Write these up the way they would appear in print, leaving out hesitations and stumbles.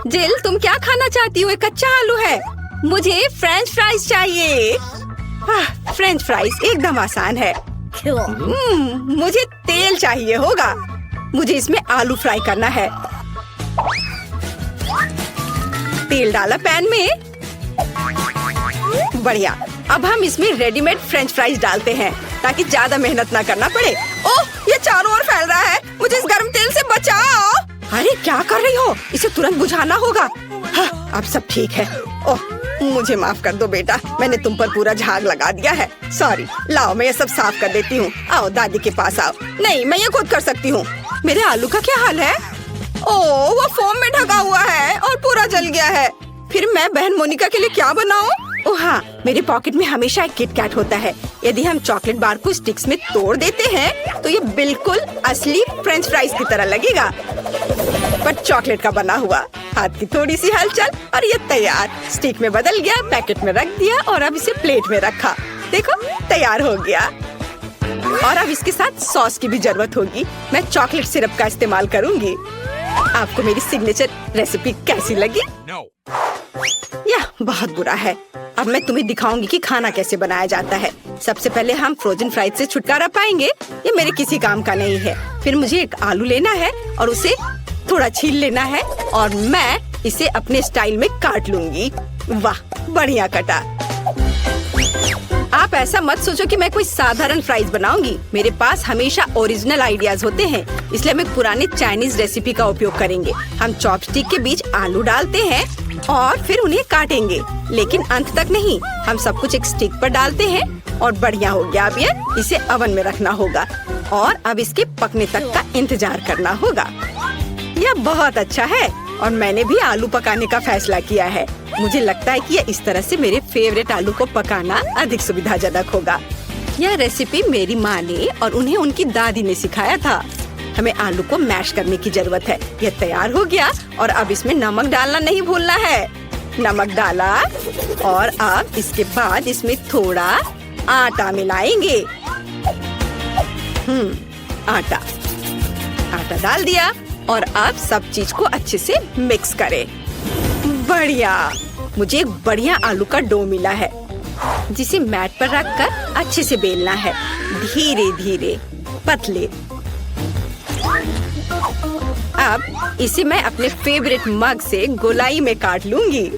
जिल, तुम क्या खाना चाहती हो? एक कच्चा आलू है। मुझे फ्रेंच फ्राइज चाहिए। फ्रेंच फ्राइज एकदम आसान है। मुझे तेल चाहिए होगा। मुझे इसमें आलू फ्राई करना है। तेल डाला पैन में। बढ़िया। अब हम इसमें रेडीमेड फ्रेंच फ्राइज डालते हैं ताकि ज्यादा मेहनत ना करना पड़े। ओह, ये चारों ओर फैल रहा है। मुझे इस गर्म तेल से बचाओ। अरे क्या कर रही हो? इसे तुरंत बुझाना होगा। हाँ, अब सब ठीक है। ओह, मुझे माफ कर दो बेटा, मैंने तुम पर पूरा झाग लगा दिया है। सॉरी। लाओ, मैं ये सब साफ कर देती हूँ। आओ दादी के पास आओ। नहीं, मैं ये खुद कर सकती हूँ। मेरे आलू का क्या हाल है? ओह, वो फोम में ढका हुआ है और पूरा जल गया है। फिर मैं बहन मोनिका के लिए क्या बनाऊं? ओह हाँ, मेरे पॉकेट में हमेशा एक किट कैट होता है। यदि हम चॉकलेट बार को स्टिक्स में तोड़ देते हैं तो ये बिल्कुल असली फ्रेंच फ्राइज की तरह लगेगा, पर चॉकलेट का बना हुआ। हाथ की थोड़ी सी हलचल और ये तैयार। स्टिक में बदल गया, पैकेट में रख दिया और अब इसे प्लेट में रखा। देखो, तैयार हो गया। और अब इसके साथ सॉस की भी जरूरत होगी। मैं चॉकलेट सिरप का इस्तेमाल करूंगी। आपको मेरी सिग्नेचर रेसिपी कैसी लगी? यह बहुत बुरा है। अब मैं तुम्हें दिखाऊंगी कि खाना कैसे बनाया जाता है। सबसे पहले हम फ्रोजन फ्राइज से छुटकारा पाएंगे। ये मेरे किसी काम का नहीं है। फिर मुझे एक आलू लेना है और उसे थोड़ा छील लेना है और मैं इसे अपने स्टाइल में काट लूंगी। वाह, बढ़िया कटा। आप ऐसा मत सोचो कि मैं कोई साधारण फ्राइज बनाऊंगी। मेरे पास हमेशा ओरिजिनल आइडियाज होते हैं, इसलिए हम एक पुरानी चाइनीज रेसिपी का उपयोग करेंगे। हम चॉपस्टिक के बीच आलू डालते हैं और फिर उन्हें काटेंगे, लेकिन अंत तक नहीं। हम सब कुछ एक स्टिक पर डालते हैं और बढ़िया हो गया। अब ये इसे ओवन में रखना होगा और अब इसके पकने तक का इंतजार करना होगा। यह बहुत अच्छा है और मैंने भी आलू पकाने का फैसला किया है। मुझे लगता है कि यह इस तरह से मेरे फेवरेट आलू को पकाना अधिक सुविधाजनक होगा। यह रेसिपी मेरी माँ ने और उन्हें उनकी दादी ने सिखाया था। हमें आलू को मैश करने की जरूरत है। यह तैयार हो गया और अब इसमें नमक डालना नहीं भूलना है। नमक डाला और अब इसके बाद इसमें थोड़ा आटा मिलाएंगे। आटा डाल दिया और अब सब चीज को अच्छे से मिक्स करें। बढ़िया। मुझे एक बढ़िया आलू का डो मिला है जिसे मैट पर रखकर अच्छे से बेलना है। धीरे धीरे, पतले। अब इसे मैं अपने फेवरेट मग से गोलाई में काट लूंगी।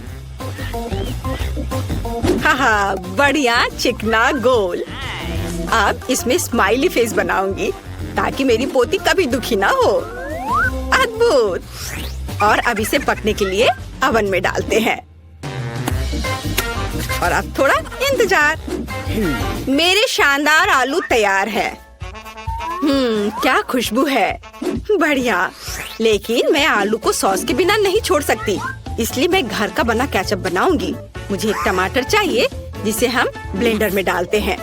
हाँ, बढ़िया चिकना गोल। अब इसमें स्माइली फेस बनाऊंगी ताकि मेरी पोती कभी दुखी ना हो। अद्भुत। और अब इसे पकने के लिए ओवन में डालते हैं और अब थोड़ा इंतजार। मेरे शानदार आलू तैयार है। क्या खुशबू है। बढ़िया। लेकिन मैं आलू को सॉस के बिना नहीं छोड़ सकती, इसलिए मैं घर का बना केचप बनाऊंगी। मुझे एक टमाटर चाहिए जिसे हम ब्लेंडर में डालते हैं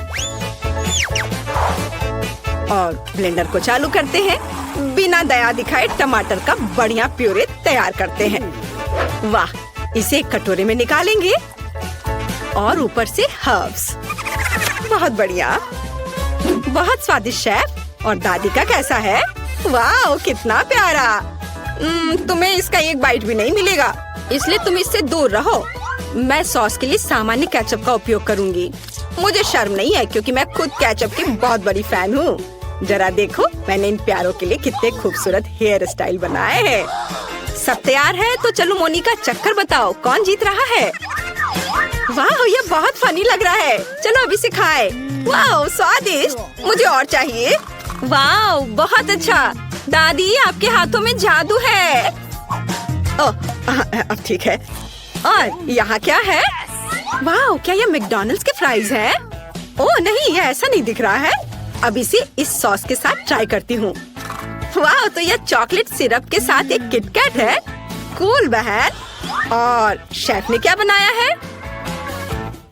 और ब्लेंडर को चालू करते हैं। बिना दया दिखाए टमाटर का बढ़िया प्यूरे तैयार करते हैं। वाह, इसे एक कटोरे में निकालेंगे और ऊपर से हर्ब्स। बहुत बढ़िया, बहुत स्वादिष्ट शेफ। और दादी का कैसा है? वाह, कितना प्यारा। तुम्हें इसका एक बाइट भी नहीं मिलेगा, इसलिए तुम इससे दूर रहो। मैं सॉस के लिए सामान्य केचप का उपयोग करूंगी। मुझे शर्म नहीं है क्योंकि मैं खुद केचप की बहुत बड़ी फैन हूँ। जरा देखो, मैंने इन प्यारों के लिए कितने खूबसूरत हेयर स्टाइल बनाए हैं। सब तैयार है तो चलो मोनिका, चक्कर बताओ कौन जीत रहा है। वाह, ये बहुत फनी लग रहा है। चलो अभी से खाए। वाह, स्वादिष्ट। मुझे और चाहिए। वाह, बहुत अच्छा। दादी, आपके हाथों में जादू है। ओह, अब ठीक है। और यहाँ क्या है? वाह, क्या ये मैकडॉनल्ड्स के फ्राइज हैं? ओह नहीं, ये ऐसा नहीं दिख रहा है। अब इसे इस सॉस के साथ ट्राई करती हूँ। वाह, तो यह चॉकलेट सिरप के साथ एक किटकैट है। कूल बहन। और शेफ ने क्या बनाया है?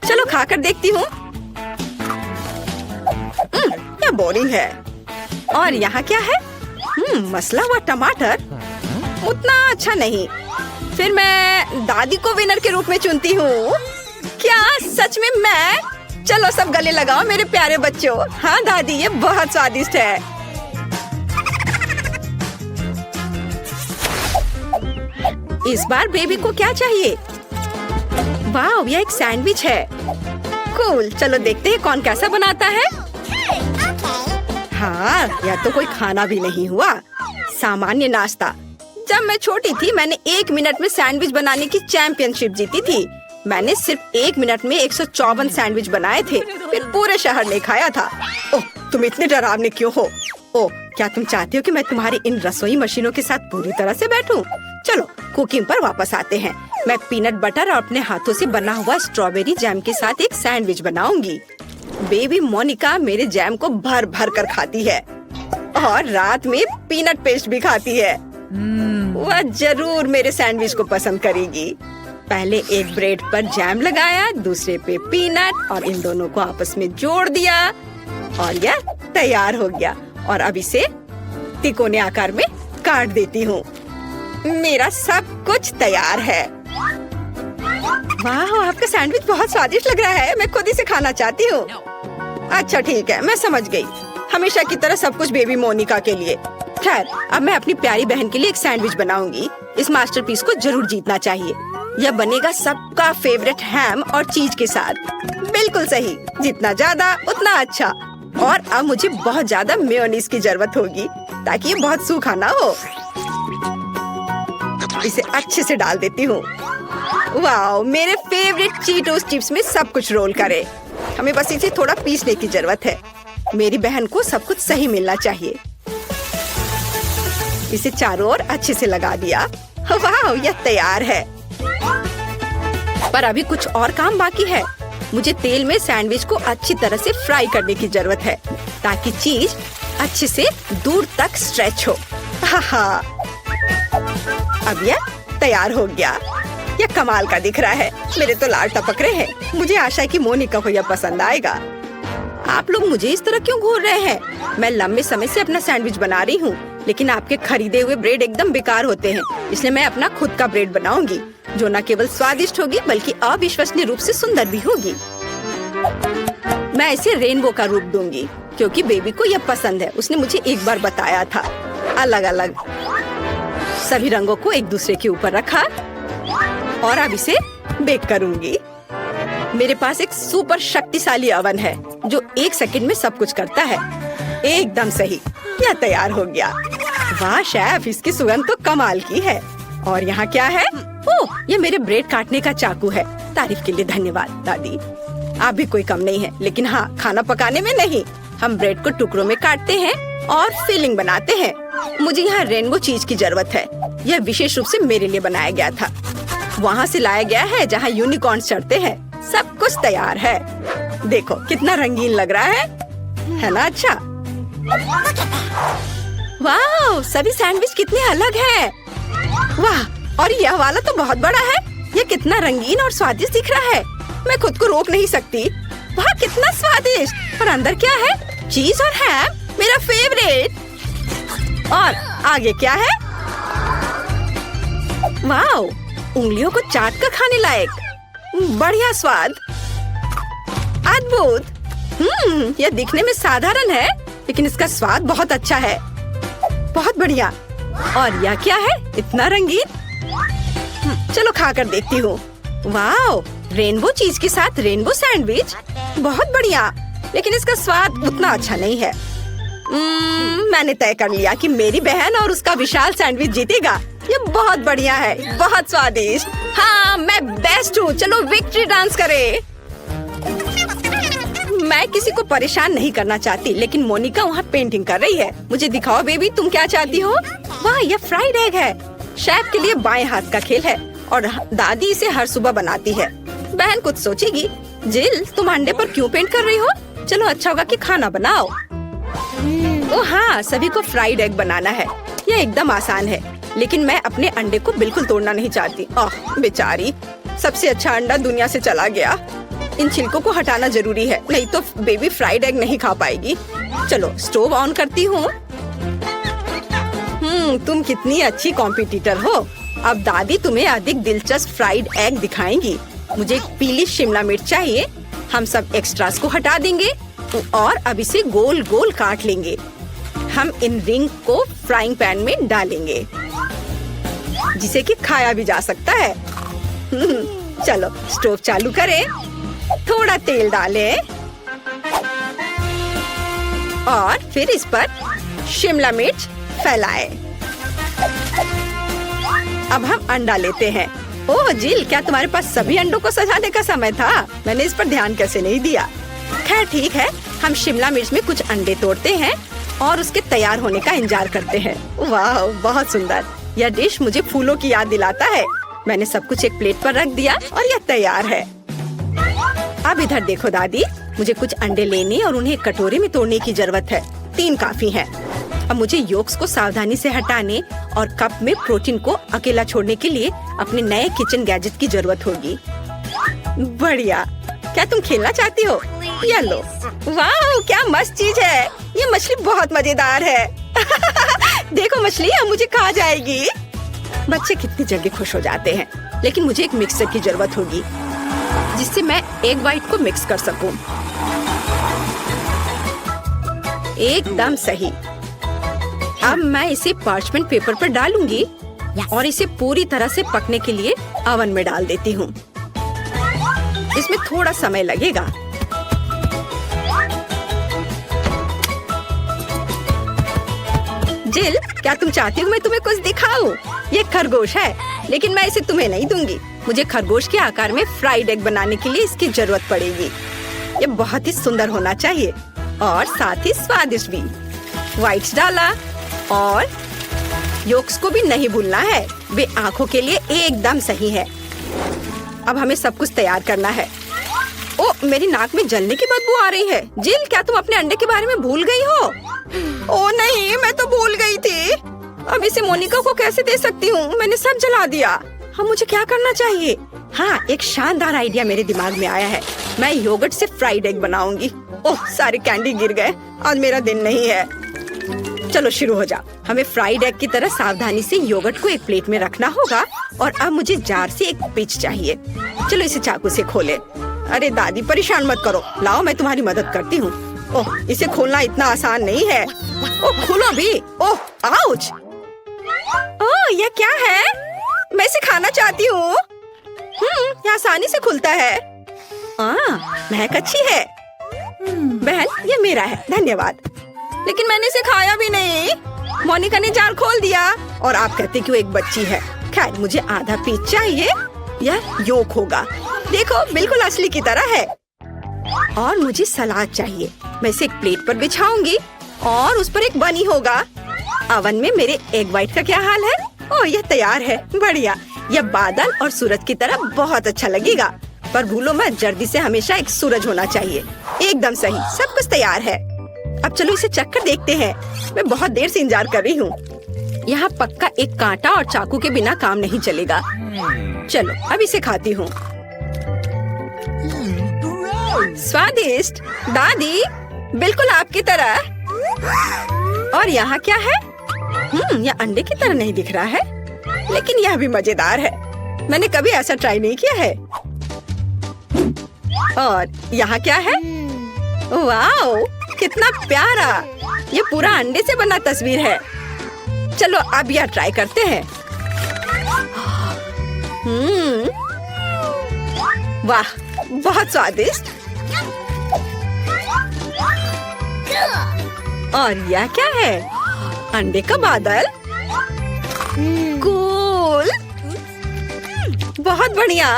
चलो खाकर देखती हूँ। यह बोरिंग है। और यहाँ क्या है? मसला हुआ टमाटर। उतना अच्छा नहीं। फिर मैं दादी को विनर के रूप में चुनती हूँ। क्या सच में मैं? चलो सब गले लगाओ मेरे प्यारे बच्चों। हाँ दादी, ये बहुत स्वादिष्ट है। इस बार बेबी को क्या चाहिए? वाह, यह एक सैंडविच है। कूल, चलो देखते हैं कौन कैसा बनाता है। हाँ, यह तो कोई खाना भी नहीं हुआ, सामान्य नाश्ता। जब मैं छोटी थी मैंने 1 मिनट में सैंडविच बनाने की चैंपियनशिप जीती थी। मैंने सिर्फ 1 मिनट में 154 सैंडविच बनाए थे, फिर पूरे शहर ने खाया था। ओह, तुम इतने डरावने क्यों हो? ओह, क्या तुम चाहती हो कि मैं तुम्हारी इन रसोई मशीनों के साथ पूरी तरह से बैठूं? चलो कुकिंग पर वापस आते हैं। मैं पीनट बटर और अपने हाथों से बना हुआ स्ट्रॉबेरी जैम के साथ एक सैंडविच बनाऊंगी। बेबी मोनिका मेरे जैम को भर भर कर खाती है और रात में पीनट पेस्ट भी खाती है। वह जरूर मेरे सैंडविच को पसंद करेगी। पहले एक ब्रेड पर जैम लगाया, दूसरे पे पीनट और इन दोनों को आपस में जोड़ दिया और यह तैयार हो गया। और अब इसे तिकोने आकार में काट देती हूँ। मेरा सब कुछ तैयार है। वाह, आपका सैंडविच बहुत स्वादिष्ट लग रहा है। मैं खुद इसे खाना चाहती हूँ। अच्छा ठीक है, मैं समझ गई। हमेशा की तरह सब कुछ बेबी मोनिका के लिए। खैर, अब मैं अपनी प्यारी बहन के लिए एक सैंडविच बनाऊंगी। इस मास्टरपीस को जरूर जीतना चाहिए। यह बनेगा सबका फेवरेट हैम और चीज के साथ। बिल्कुल सही, जितना ज्यादा उतना अच्छा। और अब मुझे बहुत ज्यादा मेयोनीज की जरूरत होगी ताकि ये बहुत सूखा ना हो। इसे अच्छे से डाल देती हूँ। वाह, मेरे फेवरेट चीटोस चिप्स में सब कुछ रोल करे। हमें बस इसे थोड़ा पीसने की जरूरत है। मेरी बहन को सब कुछ सही मिलना चाहिए। इसे चारों ओर अच्छे से लगा दिया। वाह, यह तैयार है। पर अभी कुछ और काम बाकी है। मुझे तेल में सैंडविच को अच्छी तरह से फ्राई करने की जरूरत है ताकि चीज अच्छे से दूर तक स्ट्रेच हो। हाँ, अब यह तैयार हो गया। यह कमाल का दिख रहा है। मेरे तो लाल टपक रहे हैं। मुझे आशा है कि मोनिका को यह पसंद आएगा। आप लोग मुझे इस तरह क्यों घूर रहे हैं? मैं लंबे समय से अपना सैंडविच बना रही हूँ, लेकिन आपके खरीदे हुए ब्रेड एकदम बेकार होते हैं। इसलिए मैं अपना खुद का ब्रेड बनाऊंगी जो न केवल स्वादिष्ट होगी बल्कि अविश्वसनीय रूप से सुंदर भी होगी। मैं इसे रेनबो का रूप दूंगी क्योंकि बेबी को यह पसंद है। उसने मुझे एक बार बताया था। अलग अलग सभी रंगों को एक दूसरे के ऊपर रखा और अब इसे बेक करूंगी। मेरे पास एक सुपर शक्तिशाली ओवन है जो 1 सेकंड में सब कुछ करता है। एकदम सही, यह तैयार हो गया। वाह शेफ, इसकी सुगंध तो कमाल की है। और यहाँ क्या है? ओह, ये मेरे ब्रेड काटने का चाकू है। तारीफ के लिए धन्यवाद दादी। आप भी कोई कम नहीं है, लेकिन हाँ, खाना पकाने में नहीं। हम ब्रेड को टुकड़ों में काटते हैं और फिलिंग बनाते हैं। मुझे यहाँ रेनबो चीज की जरूरत है। यह विशेष रूप से मेरे लिए बनाया गया था। वहाँ से लाया गया है जहाँ यूनिकॉर्न चढ़ते हैं। सब कुछ तैयार है। देखो कितना रंगीन लग रहा है ना? अच्छा, वाह, सभी सैंडविच कितने अलग हैं। वाह, और यह वाला तो बहुत बड़ा है। यह कितना रंगीन और स्वादिष्ट दिख रहा है। मैं खुद को रोक नहीं सकती। वाह, कितना स्वादिष्ट। और अंदर क्या है? चीज और हैम, मेरा फेवरेट। और आगे क्या है? वाह, उंगलियों को चाट कर खाने लायक। बढ़िया स्वाद, अद्भुत। यह दिखने में साधारण है लेकिन इसका स्वाद बहुत अच्छा है। बहुत बढ़िया। और यह क्या है? इतना रंगीन। चलो खाकर देखती हूँ। वाह, रेनबो चीज के साथ रेनबो सैंडविच, बहुत बढ़िया। लेकिन इसका स्वाद उतना अच्छा नहीं है। मैंने तय कर लिया कि मेरी बहन और उसका विशाल सैंडविच जीतेगा। ये बहुत बढ़िया है, बहुत स्वादिष्ट। हाँ, मैं बेस्ट हूँ। चलो विक्ट्री डांस करें। मैं किसी को परेशान नहीं करना चाहती, लेकिन मोनिका वहाँ पेंटिंग कर रही है। मुझे दिखाओ बेबी, तुम क्या चाहती हो? वाह, यह फ्राइड एग है। शेफ के लिए बाएं हाथ का खेल है और दादी इसे हर सुबह बनाती है। बहन कुछ सोचेगी। जिल, तुम अंडे पर क्यों पेंट कर रही हो? चलो अच्छा होगा कि खाना बनाओ। ओह हाँ, सभी को फ्राइड एग बनाना है। यह एकदम आसान है, लेकिन मैं अपने अंडे को बिल्कुल तोड़ना नहीं चाहती। ओह बेचारी, सबसे अच्छा अंडा दुनिया से चला गया। इन छिलकों को हटाना जरूरी है, नहीं तो बेबी फ्राइड एग नहीं खा पाएगी। चलो स्टोव ऑन करती हूँ। तुम कितनी अच्छी कॉम्पिटिटर हो। अब दादी तुम्हें अधिक दिलचस्प फ्राइड एग दिखाएंगी। मुझे एक पीली शिमला मिर्च चाहिए। हम सब एक्स्ट्रास को हटा देंगे और अब इसे गोल गोल काट लेंगे। हम इन रिंग को फ्राइंग पैन में डालेंगे। जिसे कि खाया भी जा सकता है। चलो स्टोव चालू करें, थोड़ा तेल डालें और फिर इस पर शिमला मिर्च फैलाएं। अब हम अंडा लेते हैं। ओह जिल, क्या तुम्हारे पास सभी अंडों को सजाने का समय था? मैंने इस पर ध्यान कैसे नहीं दिया। खैर ठीक है, हम शिमला मिर्च में कुछ अंडे तोड़ते हैं और उसके तैयार होने का इंतजार करते हैं। वाह, बहुत सुंदर। यह डिश मुझे फूलों की याद दिलाता है। मैंने सब कुछ एक प्लेट पर रख दिया और यह तैयार है। अब इधर देखो दादी, मुझे कुछ अंडे लेने और उन्हें एक कटोरे में तोड़ने की जरूरत है। 3 काफी है। अब मुझे योक्स को सावधानी से हटाने और कप में प्रोटीन को अकेला छोड़ने के लिए अपने नए किचन गैजेट की जरूरत होगी। बढ़िया, क्या तुम खेलना चाहती हो? या लो। वाह, क्या मस्त चीज है। ये मछली बहुत मजेदार है। देखो मछली अब मुझे खा जाएगी। बच्चे कितनी जल्दी खुश हो जाते हैं। लेकिन मुझे एक मिक्सर की जरूरत होगी जिससे मैं एग व्हाइट को मिक्स कर सकूं। एकदम सही। अब मैं इसे पार्चमेंट पेपर पर डालूंगी और इसे पूरी तरह से पकने के लिए ओवन में डाल देती हूँ। इसमें थोड़ा समय लगेगा। जिल, क्या तुम चाहती हो मैं तुम्हें कुछ दिखाऊं? ये खरगोश है, लेकिन मैं इसे तुम्हें नहीं दूंगी। मुझे खरगोश के आकार में फ्राइड एग बनाने के लिए इसकी जरूरत पड़ेगी। ये बहुत ही सुंदर होना चाहिए और साथ ही स्वादिष्ट भी। व्हाइट्स डाला और योक्स को भी नहीं भूलना है। वे आंखों के लिए एकदम सही है। अब हमें सब कुछ तैयार करना है। ओ, मेरी नाक में जलने की बदबू आ रही है। जिल, क्या तुम अपने अंडे के बारे में भूल गई हो? ओ नहीं, मैं तो भूल गई थी। अब इसे मोनिका को कैसे दे सकती हूँ? मैंने सब जला दिया। हम मुझे क्या करना चाहिए? हाँ, एक शानदार आइडिया मेरे दिमाग में आया है। मैं योगर्ट से फ्राइड एग बनाऊंगी। ओह, सारे कैंडी गिर गए। आज मेरा दिन नहीं है। चलो शुरू हो जाओ। हमें फ्राइड एग की तरह सावधानी से योगर्ट को एक प्लेट में रखना होगा और अब मुझे जार से एक पिच चाहिए। चलो इसे चाकू से खोले। अरे दादी, परेशान मत करो। लाओ, मैं तुम्हारी मदद करती हूँ। ओह, इसे खोलना इतना आसान नहीं है। ओह, खोलो भी। ओह, आउच। ओह, यह क्या है? मैं इसे खाना चाहती हूँ। यह आसानी से खुलता है। महक अच्छी है। बहन, ये मेरा है, धन्यवाद। लेकिन मैंने इसे खाया भी नहीं। मोनिका ने जार खोल दिया और आप कहते कि वो एक बच्ची है। खैर, मुझे आधा पीस चाहिए। यह योक होगा। देखो, बिल्कुल असली की तरह है। और मुझे सलाद चाहिए। मैं इसे एक प्लेट पर बिछाऊंगी और उस पर एक बनी होगा। ओवन में मेरे एग व्हाइट का क्या हाल है? ओह, यह तैयार है। बढ़िया। यह बादल और सूरज की तरह बहुत अच्छा लगेगा। पर भूलो मत, जर्दी से हमेशा एक सूरज होना चाहिए। एकदम सही, सब कुछ तैयार है। अब चलो इसे चखकर देखते हैं। मैं बहुत देर से इंतजार कर रही हूँ। यहाँ पक्का एक कांटा और चाकू के बिना काम नहीं चलेगा। चलो अब इसे खाती हूँ। स्वादिष्ट दादी, बिल्कुल आपकी तरह। और यहाँ क्या है? यह अंडे की तरह नहीं दिख रहा है, लेकिन यह भी मजेदार है। मैंने कभी ऐसा ट्राई नहीं किया है। और यहाँ क्या है? वाओ, कितना प्यारा। ये पूरा अंडे से बना तस्वीर है। चलो अब यह ट्राई करते हैं। वाह, बहुत स्वादिष्ट। और यह क्या है? अंडे का बादल। कूल, बहुत बढ़िया।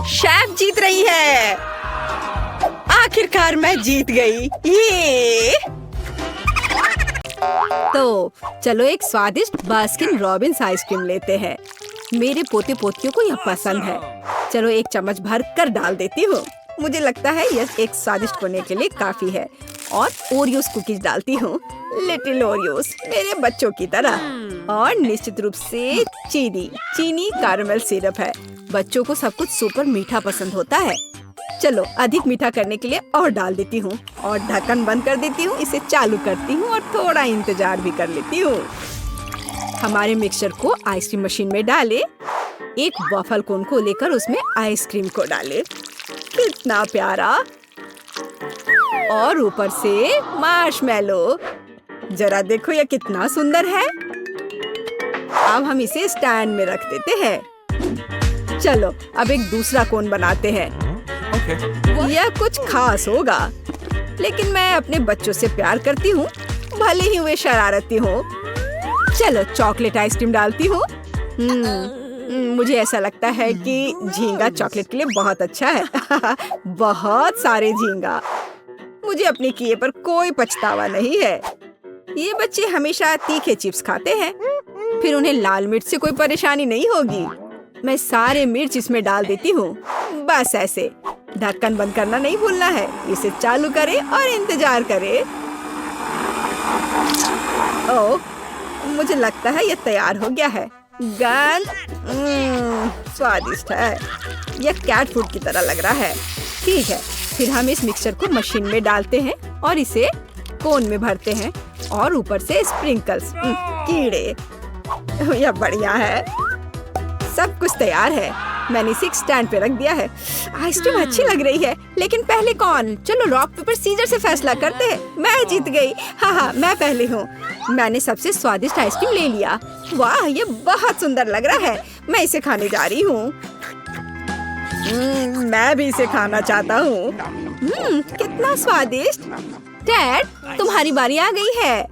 शेफ जीत रही है। आखिरकार मैं जीत गई। ये तो चलो एक स्वादिष्ट बास्किन रॉबिन्स आइसक्रीम लेते हैं। मेरे पोते पोतियों को यह पसंद है। चलो एक चम्मच भर कर डाल देती हूँ। मुझे लगता है यह एक स्वादिष्ट होने के लिए काफी है। और ओरियोस कुकीज डालती हूँ, लिटिल ओरियोस, मेरे बच्चों की तरह। और निश्चित रूप से चीनी कैरेमल सिरप है। बच्चों को सब कुछ सुपर मीठा पसंद होता है। चलो अधिक मीठा करने के लिए और डाल देती हूँ और ढक्कन बंद कर देती हूँ। इसे चालू करती हूँ और थोड़ा इंतजार भी कर लेती हूँ। हमारे मिक्सचर को आइसक्रीम मशीन में डाले। एक वॉफल कोन को लेकर उसमें आइसक्रीम को डाले। कितना प्यारा। और ऊपर से मार्शमैलो। जरा देखो यह कितना सुंदर है। अब हम इसे स्टैंड में रख देते हैं। चलो अब एक दूसरा कोन बनाते हैं। यह कुछ खास होगा, लेकिन मैं अपने बच्चों से प्यार करती हूँ, भले ही वे शरारती हो। चलो चॉकलेट आइसक्रीम डालती हूँ। मुझे ऐसा लगता है कि झींगा चॉकलेट के लिए बहुत अच्छा है। बहुत सारे झींगा। मुझे अपने किए पर कोई पछतावा नहीं है। ये बच्चे हमेशा तीखे चिप्स खाते हैं, फिर उन्हें लाल मिर्च से कोई परेशानी नहीं होगी। मैं सारे मिर्च इसमें डाल देती हूँ। बस ऐसे। ढक्कन बंद करना नहीं भूलना है। इसे चालू करें और इंतजार करें। ओह, मुझे लगता है ये तैयार हो गया है। गंध स्वादिष्ट है। यह कैट फूड की तरह लग रहा है। ठीक है, फिर हम इस मिक्सचर को मशीन में डालते हैं और इसे कोन में भरते हैं और ऊपर से स्प्रिंकल्स, कीड़े। यह बढ़िया है। सब कुछ तैयार है। मैंने इसे स्टैंड पे रख दिया है। आइसक्रीम अच्छी लग रही है, लेकिन पहले कौन? चलो रॉक पेपर सीजर से फैसला करते हैं। मैं जीत गई। हाँ, मैं पहले हूँ। मैंने सबसे स्वादिष्ट आइसक्रीम ले लिया। वाह, ये बहुत सुंदर लग रहा है। मैं इसे खाने जा रही हूँ। मैं भी इसे खाना चाहता हूँ। कितना स्वादिष्ट। डैड, तुम्हारी बारी आ गई है।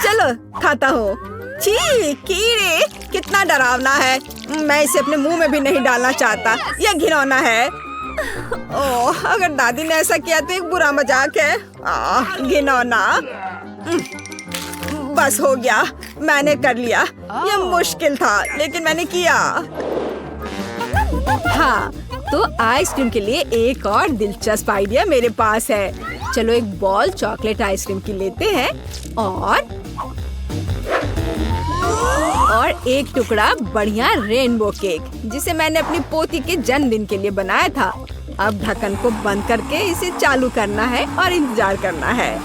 चलो खाता हूँ। छी, कीड़े, कितना डरावना है। मैं इसे अपने मुंह में भी नहीं डालना चाहता। यह घिनौना है। ओह, अगर दादी ने ऐसा किया तो एक बुरा मजाक है। घिनौना। बस हो गया, मैंने कर लिया। यह मुश्किल था, लेकिन मैंने किया। हाँ, तो आइसक्रीम के लिए एक और दिलचस्प आइडिया मेरे पास है। चलो एक बॉल चॉकलेट आइसक्रीम की लेते हैं और एक टुकड़ा बढ़िया रेनबो केक, जिसे मैंने अपनी पोती के जन्मदिन के लिए बनाया था। अब ढक्कन को बंद करके इसे चालू करना है और इंतजार करना है।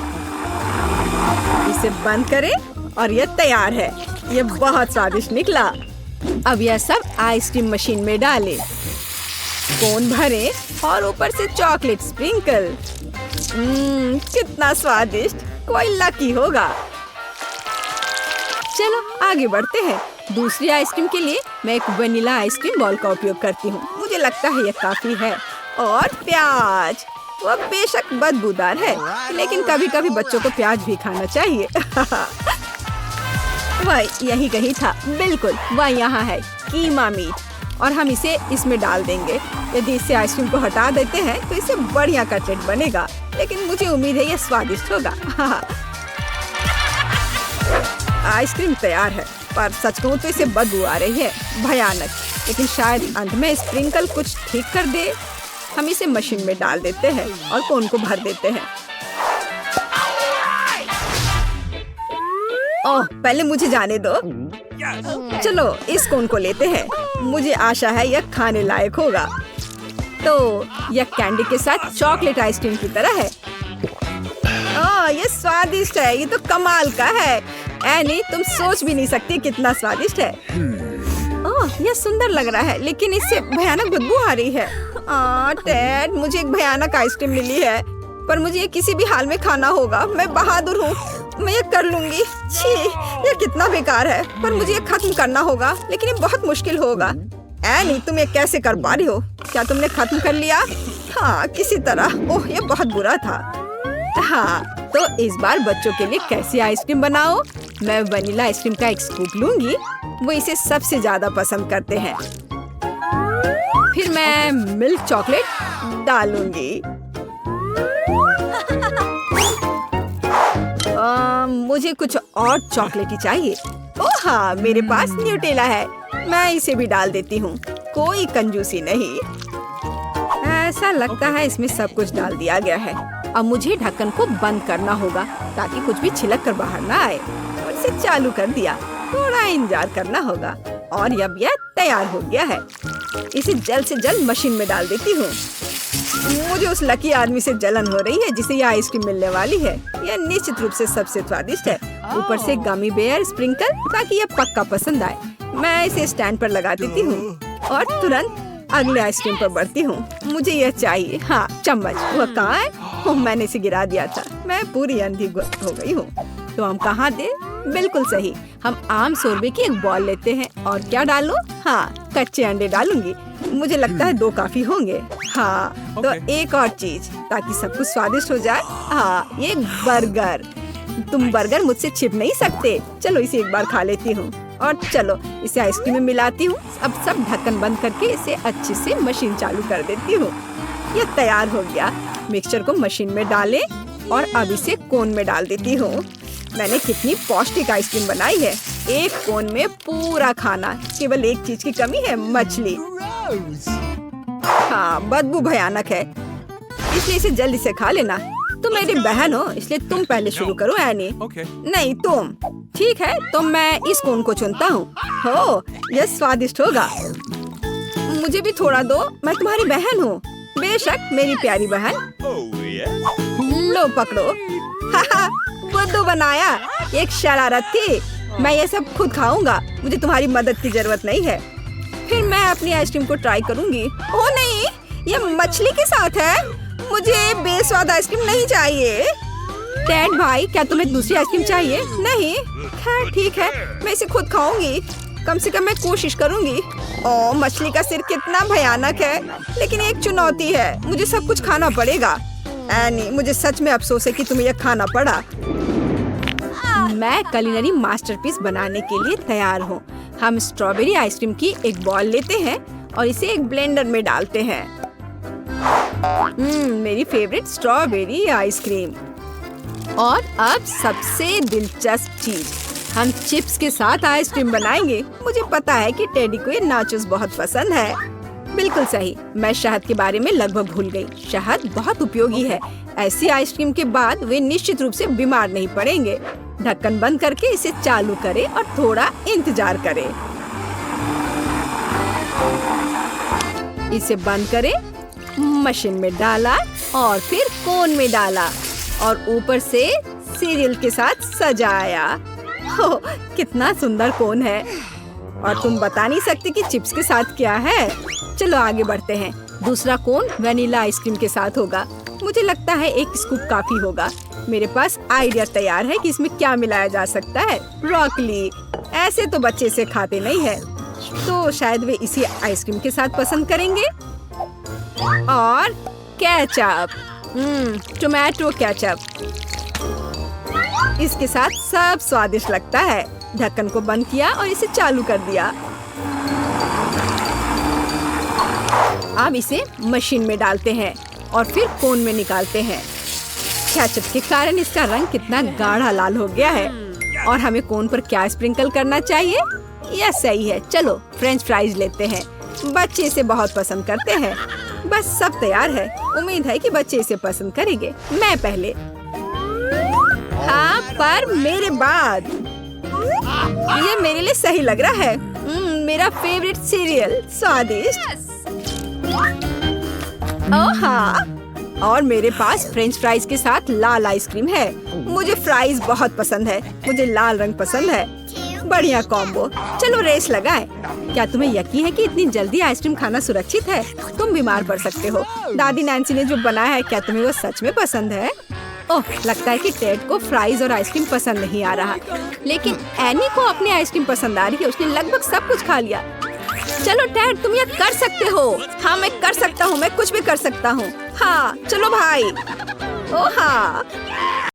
इसे बंद करें और यह तैयार है। यह बहुत स्वादिष्ट निकला। अब यह सब आइसक्रीम मशीन में डालें, कोन भरें और ऊपर से चॉकलेट स्प्रिंकल। कितना स्वादिष्ट। कोई लकी होगा। चलो आगे बढ़ते हैं। दूसरी आइसक्रीम के लिए मैं एक वनीला आइसक्रीम बॉल का उपयोग करती हूँ। मुझे लगता है यह काफी है। और प्याज, वह बेशक बदबूदार है, लेकिन कभी कभी बच्चों को प्याज भी खाना चाहिए। वह यही कहीं था। बिल्कुल, वह यहाँ है, कीमा मीट। और हम इसे इसमें डाल देंगे। यदि इससे आइसक्रीम को हटा देते हैं तो इससे बढ़िया कटलेट बनेगा, लेकिन मुझे उम्मीद है यह स्वादिष्ट होगा। आइसक्रीम तैयार है, पर सच कहूँ तो इसे बदबू आ रही है, भयानक। लेकिन शायद अंत में स्प्रिंकल कुछ ठीक कर दे। हम इसे मशीन में डाल देते हैं और कोन को भर देते हैं। ओह, पहले मुझे जाने दो। चलो इस कोन को लेते हैं। मुझे आशा है यह खाने लायक होगा। तो यह कैंडी के साथ चॉकलेट आइसक्रीम की तरह है। यह स्वादिष्ट है। ये तो कमाल का है। एनी, तुम सोच भी नहीं सकती कितना स्वादिष्ट है। यह सुंदर लग रहा है, लेकिन इससे भयानक बदबू आ रही है। डैड, मुझे एक भयानक आइसक्रीम मिली है, पर मुझे ये किसी भी हाल में खाना होगा। मैं बहादुर हूँ, मैं ये कर लूंगी। छी, ये कितना बेकार है, पर मुझे ये खत्म करना होगा, लेकिन ये बहुत मुश्किल होगा। एनी, तुम ये कैसे कर पा रही हो? क्या तुमने खत्म कर लिया? हाँ, किसी तरह। ओह, ये बहुत बुरा था। हाँ, तो इस बार बच्चों के लिए कैसी आइसक्रीम बनाओ? मैं वनीला आइसक्रीम का एक स्कूप लूंगी। वो इसे सबसे ज्यादा पसंद करते हैं। फिर मैं मिल्क चॉकलेट डालूंगी। मुझे कुछ और चॉकलेट ही चाहिए। ओह हाँ, मेरे पास न्यूटेला है। मैं इसे भी डाल देती हूँ। कोई कंजूसी नहीं। ऐसा लगता है इसमें सब कुछ डाल दिया गया है। अब मुझे ढक्कन को बंद करना होगा ताकि कुछ भी छिलक कर बाहर ना आए। और इसे चालू कर दिया। थोड़ा इंतजार करना होगा और अब यह तैयार हो गया है। इसे जल्द से जल्द मशीन में डाल देती हूँ। मुझे उस लकी आदमी से जलन हो रही है जिसे यह आइसक्रीम मिलने वाली है। यह निश्चित रूप से सबसे स्वादिष्ट है। ऊपर से गमी बेयर स्प्रिंकल ताकि यह पक्का पसंद आए। मैं इसे स्टैंड पर लगा देती हूँ और तुरंत अगले आइसक्रीम पर बढ़ती हूँ। मुझे यह चाहिए। हाँ, चम्मच। वह कहाँ है? मैंने इसे गिरा दिया था। मैं पूरी अंधी हो गई हूँ। तो हम कहाँ थे? बिल्कुल सही, हम आम सोरबे की एक बॉल लेते हैं और क्या डालूं? हाँ, कच्चे अंडे डालूंगी। मुझे लगता है 2 काफी होंगे। हाँ, तो एक और चीज ताकि सब कुछ स्वादिष्ट हो जाए। हाँ, ये बर्गर। तुम बर्गर मुझसे छिप नहीं सकते। चलो इसे एक बार खा लेती हूँ और चलो इसे आइसक्रीम में मिलाती हूँ। अब सब ढक्कन बंद करके इसे अच्छे से मशीन चालू कर देती हूँ। ये तैयार हो गया। मिक्सचर को मशीन में डालें और अब इसे कोन में डाल देती हूँ। मैंने कितनी पौष्टिक आइसक्रीम बनाई है। एक कोन में पूरा खाना। केवल एक चीज की कमी है, मछली। हाँ, बदबू भयानक है, इसलिए इसे जल्दी से खा लेना। तुम मेरी बहन हो, इसलिए तुम पहले शुरू करो एनी। नहीं, तुम। ठीक है, तो मैं इस कोन को चुनता हूँ। हो, यह स्वादिष्ट होगा। मुझे भी थोड़ा दो, मैं तुम्हारी बहन हूँ। बेशक, मेरी प्यारी बहन। लो पकड़ो। बुद्धू बनाया, एक शरारत थी। मैं ये सब खुद खाऊंगा, मुझे तुम्हारी मदद की जरूरत नहीं है। फिर मैं अपनी आइसक्रीम को ट्राई करूंगी। ओह नहीं, ये मछली के साथ है। मुझे बेस्वाद आइसक्रीम नहीं चाहिए। डैड भाई, क्या तुम्हें दूसरी आइसक्रीम चाहिए? नहीं, खैर ठीक है, मैं इसे खुद खाऊंगी। कम से कम मैं कोशिश करूंगी। ओह, मछली का सिर कितना भयानक है, लेकिन एक चुनौती है। मुझे सब कुछ खाना पड़ेगा। एनी, मुझे सच में अफसोस है कि तुम्हें यह खाना पड़ा। मैं कुलिनरी मास्टरपीस बनाने के लिए तैयार हूँ। हम स्ट्रॉबेरी आइसक्रीम की एक बॉल लेते हैं और इसे एक ब्लेंडर में डालते हैं। मेरी फेवरेट स्ट्रॉबेरी आइसक्रीम। और अब सबसे दिलचस्प चीज, हम चिप्स के साथ आइसक्रीम बनाएंगे। मुझे पता है कि टेडी को ये नाचोस बहुत पसंद है। बिल्कुल सही, मैं शहद के बारे में लगभग भूल गई। शहद बहुत उपयोगी है। ऐसी आइसक्रीम के बाद वे निश्चित रूप से बीमार नहीं पड़ेंगे। ढक्कन बंद करके इसे चालू करें और थोड़ा इंतजार करें। इसे बंद करें, मशीन में डाला और फिर कोन में डाला और ऊपर से सीरियल के साथ सजाया। हो, कितना सुंदर कोन है। और तुम बता नहीं सकते कि चिप्स के साथ क्या है। चलो आगे बढ़ते हैं। दूसरा कोन वेनिला आइसक्रीम के साथ होगा। मुझे लगता है एक स्कूप काफी होगा। मेरे पास आइडिया तैयार है कि इसमें क्या मिलाया जा सकता है। ब्रोकली। ऐसे तो बच्चे इसे खाते नहीं है, तो शायद वे इसी आइसक्रीम के साथ पसंद करेंगे। और केचप, टोमेटो केचप। इसके साथ सब स्वादिष्ट लगता है। ढक्कन को बंद किया और इसे चालू कर दिया। अब इसे मशीन में डालते हैं और फिर कोन में निकालते हैं। केचप के कारण इसका रंग कितना गाढ़ा लाल हो गया है। और हमें कोन पर क्या स्प्रिंकल करना चाहिए? यह सही है। चलो फ्रेंच फ्राइज लेते हैं। बच्चे इसे बहुत पसंद करते हैं। बस सब तैयार है। उम्मीद है कि बच्चे इसे पसंद करेंगे। मैं पहले। हाँ, पर मेरे बाद। ये मेरे लिए सही लग रहा है। मेरा फेवरेट सीरियल, स्वादिष्ट। ओह हाँ, और मेरे पास फ्रेंच फ्राइज के साथ लाल आइसक्रीम है। मुझे फ्राइज बहुत पसंद है। मुझे लाल रंग पसंद है। बढ़िया कॉम्बो। चलो रेस लगाएं। क्या तुम्हें यकीन है कि इतनी जल्दी आइसक्रीम खाना सुरक्षित है? तुम बीमार पड़ सकते हो। दादी नैन्सी ने जो बनाया है, क्या तुम्हें वो सच में पसंद है? ओह, लगता है कि टेड को फ्राइज और आइसक्रीम पसंद नहीं आ रहा, लेकिन एनी को अपनी आइसक्रीम पसंद आ रही है। उसने लगभग सब कुछ खा लिया। चलो टेड, तुम ये कर सकते हो। हाँ, मैं कर सकता हूँ। मैं कुछ भी कर सकता हूँ। हाँ, चलो भाई। ओह हाँ।